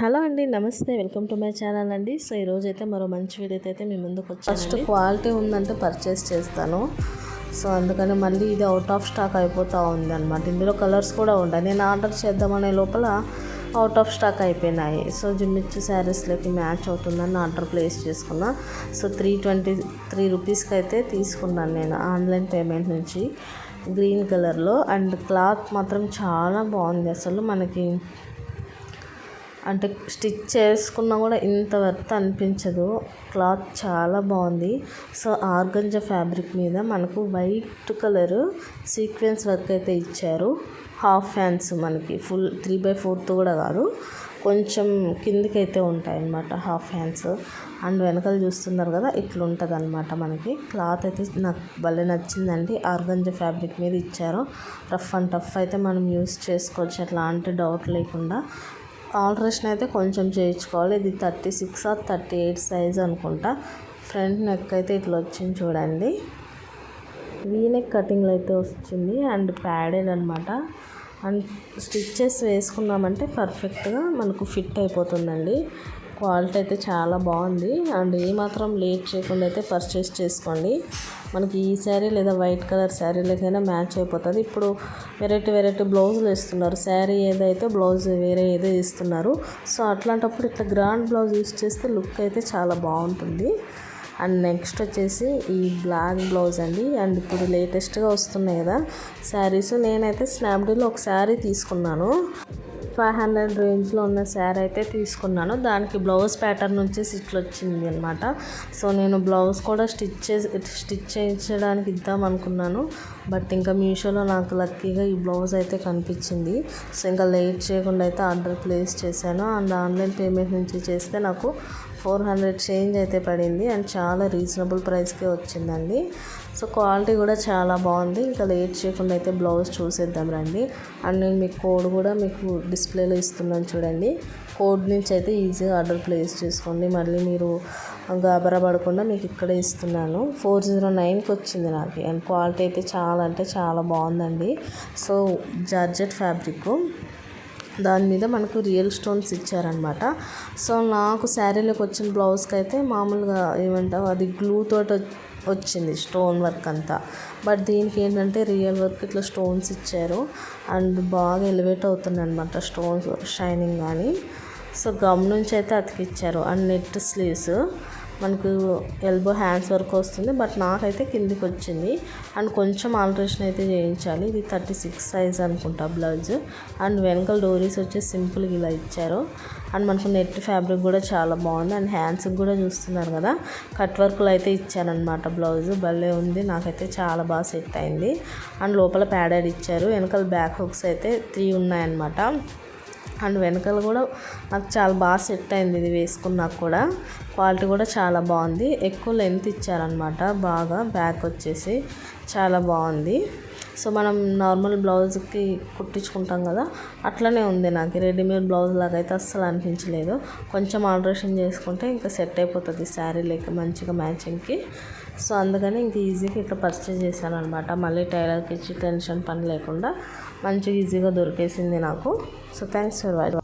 Hello అండి, నమస్తే. Welcome to my channel అండి. సో ఈరోజు అయితే మరో మంచి వీడియోతో అయితే మీ ముందుకు వచ్చాను. ఫస్ట్ క్వాలిటీ ఉందంటే పర్చేస్ చేస్తాను. సో అందుకని మళ్ళీ ఇది అవుట్ ఆఫ్ స్టాక్ అయిపోతూ ఉంది అనమాట. ఇందులో కలర్స్ కూడా ఉంటాయి. నేను ఆర్డర్ చేద్దామనే లోపల అవుట్ ఆఫ్ స్టాక్ అయిపోయినాయి. సో జిమ్మిచ్చు శారీస్లోకి మ్యాచ్ అవుతుందని ఆర్డర్ ప్లేస్ చేసుకున్నా. సో 323 రూపీస్కి అయితే తీసుకున్నాను నేను ఆన్లైన్ పేమెంట్ నుంచి. గ్రీన్ కలర్లో అండ్ క్లాత్ మాత్రం చాలా బాగుంది. అసలు మనకి అంటే స్టిచ్ చేసుకున్నా కూడా ఇంత వర్త్ అనిపించదు. క్లాత్ చాలా బాగుంది. సో ఆర్గంజా ఫ్యాబ్రిక్ మీద మనకు వైట్ కలర్ సీక్వెన్స్ వర్క్ అయితే ఇచ్చారు. హాఫ్ హ్యాండ్స్ మనకి ఫుల్ 3/4 కూడా కాదు, కొంచెం కిందికి అయితే ఉంటాయి అన్నమాట హాఫ్ హ్యాండ్స్. అండ్ వెనకాల చూస్తున్నారు కదా, ఇట్లా ఉంటుంది అనమాట. మనకి క్లాత్ అయితే నాకు భలే నచ్చిందండి. ఆర్గంజా ఫ్యాబ్రిక్ మీద ఇచ్చారు. రఫ్ అండ్ టఫ్ అయితే మనం యూస్ చేసుకోవచ్చు, ఎట్లాంటి డౌట్ లేకుండా. ఆల్టరేషన్ అయితే కొంచెం చేయించుకోవాలి. ఇది 36 or 38 సైజ్ అనుకుంటా. ఫ్రంట్ నెక్ అయితే ఇట్లా వచ్చింది చూడండి. వీ నెక్ కటింగ్లో అయితే వచ్చింది అండ్ ప్యాడెడ్ అనమాట. అండ్ స్టిచ్చెస్ వేసుకున్నామంటే పర్ఫెక్ట్గా మనకు ఫిట్ అయిపోతుందండి. క్వాలిటీ అయితే చాలా బాగుంది. అండ్ ఏమాత్రం లేట్ చేయకుండా అయితే పర్చేస్ చేసుకోండి. మనకి ఈ శారీ లేదా వైట్ కలర్ శారీలకైనా మ్యాచ్ అయిపోతుంది. ఇప్పుడు వెరైటీ బ్లౌజులు ఇస్తున్నారు. శారీ ఏదైతే బ్లౌజ్ వేరే ఏదో ఇస్తున్నారు. సో అట్లాంటప్పుడు ఇట్లా గ్రాండ్ బ్లౌజ్ యూస్ చేస్తే లుక్ అయితే చాలా బాగుంటుంది. అండ్ నెక్స్ట్ వచ్చేసి ఈ బ్లాక్ బ్లౌజ్ అండి. అండ్ ఇప్పుడు లేటెస్ట్గా వస్తున్నాయి కదా శారీస్. నేనైతే స్నాప్డీల్లో ఒక శారీ తీసుకున్నాను. 500 రేంజ్లో ఉన్న శారీ అయితే తీసుకున్నాను. దానికి బ్లౌజ్ ప్యాటర్న్ వచ్చేసి ఇట్లా వచ్చింది అనమాట. సో నేను బ్లౌజ్ కూడా స్టిచ్ చేయించడానికి ఇద్దాం అనుకున్నాను. బట్ ఇంకా మీషోలో నాకు లక్కీగా ఈ బ్లౌజ్ అయితే కనిపించింది. సో ఇంకా లేట్ చేయకుండా అయితే ఆర్డర్ ప్లేస్ చేశాను. అండ్ ఆన్లైన్ పేమెంట్ నుంచి చేస్తే నాకు 400 చేంజ్ అయితే పడింది. అండ్ చాలా రీజనబుల్ ప్రైస్కే వచ్చిందండి. సో క్వాలిటీ కూడా చాలా బాగుంది. ఇంకా లేట్ చేయకుండా అయితే బ్లౌజ్ చూసేద్దాం రండి. అండ్ నేను మీకు కోడ్ కూడా మీకు డిస్ప్లేలో ఇస్తున్నాను చూడండి. కోడ్ నుంచి అయితే ఈజీగా ఆర్డర్ ప్లేస్ చేసుకోండి. మళ్ళీ మీరు గాబరా పడకుండా మీకు ఇక్కడే ఇస్తున్నాను. 409కి వచ్చింది నాకు. అండ్ క్వాలిటీ అయితే చాలా అంటే చాలా బాగుందండి. సో జార్జెట్ ఫ్యాబ్రిక్, దాని మీద మనకు రియల్ స్టోన్స్ ఇచ్చారనమాట. సో నాకు శారీలోకి వచ్చిన బ్లౌజ్కి అయితే మామూలుగా ఏమంటావు అది గ్లూ తోటి వచ్చింది స్టోన్ వర్క్ అంతా. బట్ దీనికి ఏంటంటే రియల్ వర్క్ ఇట్లా స్టోన్స్ ఇచ్చారు. అండ్ బాగా ఎలివేట్ అవుతుంది అనమాట స్టోన్స్ షైనింగ్ కానీ. సో గమ్ నుంచి అయితే అతికిచ్చారు. అండ్ నెట్ స్లీవ్స్ మనకు ఎల్బో హ్యాండ్స్ వరకు వస్తుంది. బట్ నాకైతే కిందికి వచ్చింది. అండ్ కొంచెం ఆల్టరేషన్ అయితే చేయించాలి. ఇది 36 సైజ్ అనుకుంటా బ్లౌజ్. అండ్ వెనకాల డోరీస్ వచ్చి సింపుల్గా ఇలా ఇచ్చారు. అండ్ మనకు నెట్ ఫ్యాబ్రిక్ కూడా చాలా బాగుంది. అండ్ హ్యాండ్స్కి కూడా చూస్తున్నారు కదా, కట్ వర్క్లో అయితే ఇచ్చారనమాట. బ్లౌజ్ భలే ఉంది, నాకైతే చాలా బాగా సెట్ అయింది. అండ్ లోపల ప్యాడెడ్ ఇచ్చారు. వెనకాల బ్యాక్ హుక్స్ అయితే 3 ఉన్నాయన్నమాట. అండ్ వెనకాల కూడా నాకు చాలా బాగా సెట్ అయింది. ఇది వేసుకున్నాక కూడా క్వాలిటీ కూడా చాలా బాగుంది. ఎక్కువ లెంత్ ఇచ్చారనమాట. బాగా బ్యాక్ వచ్చేసి చాలా బాగుంది. సో మనం నార్మల్ బ్లౌజ్కి కుట్టించుకుంటాం కదా, అట్లనే ఉంది. నాకు రెడీమేడ్ బ్లౌజ్ లాగా అయితే అస్సలు అనిపించలేదు. కొంచెం ఆల్టరేషన్ చేసుకుంటే ఇంకా సెట్ అయిపోతుంది శారీ లేక మంచిగా మ్యాచింగ్కి. సో అందుకని ఇంక ఈజీగా ఇట్లా పర్చేజ్ చేశాను అనమాట. మళ్ళీ టైలర్కి ఇచ్చి టెన్షన్ పని లేకుండా మంచిగా ఈజీగా దొరికేసింది నాకు. So thanks for watching.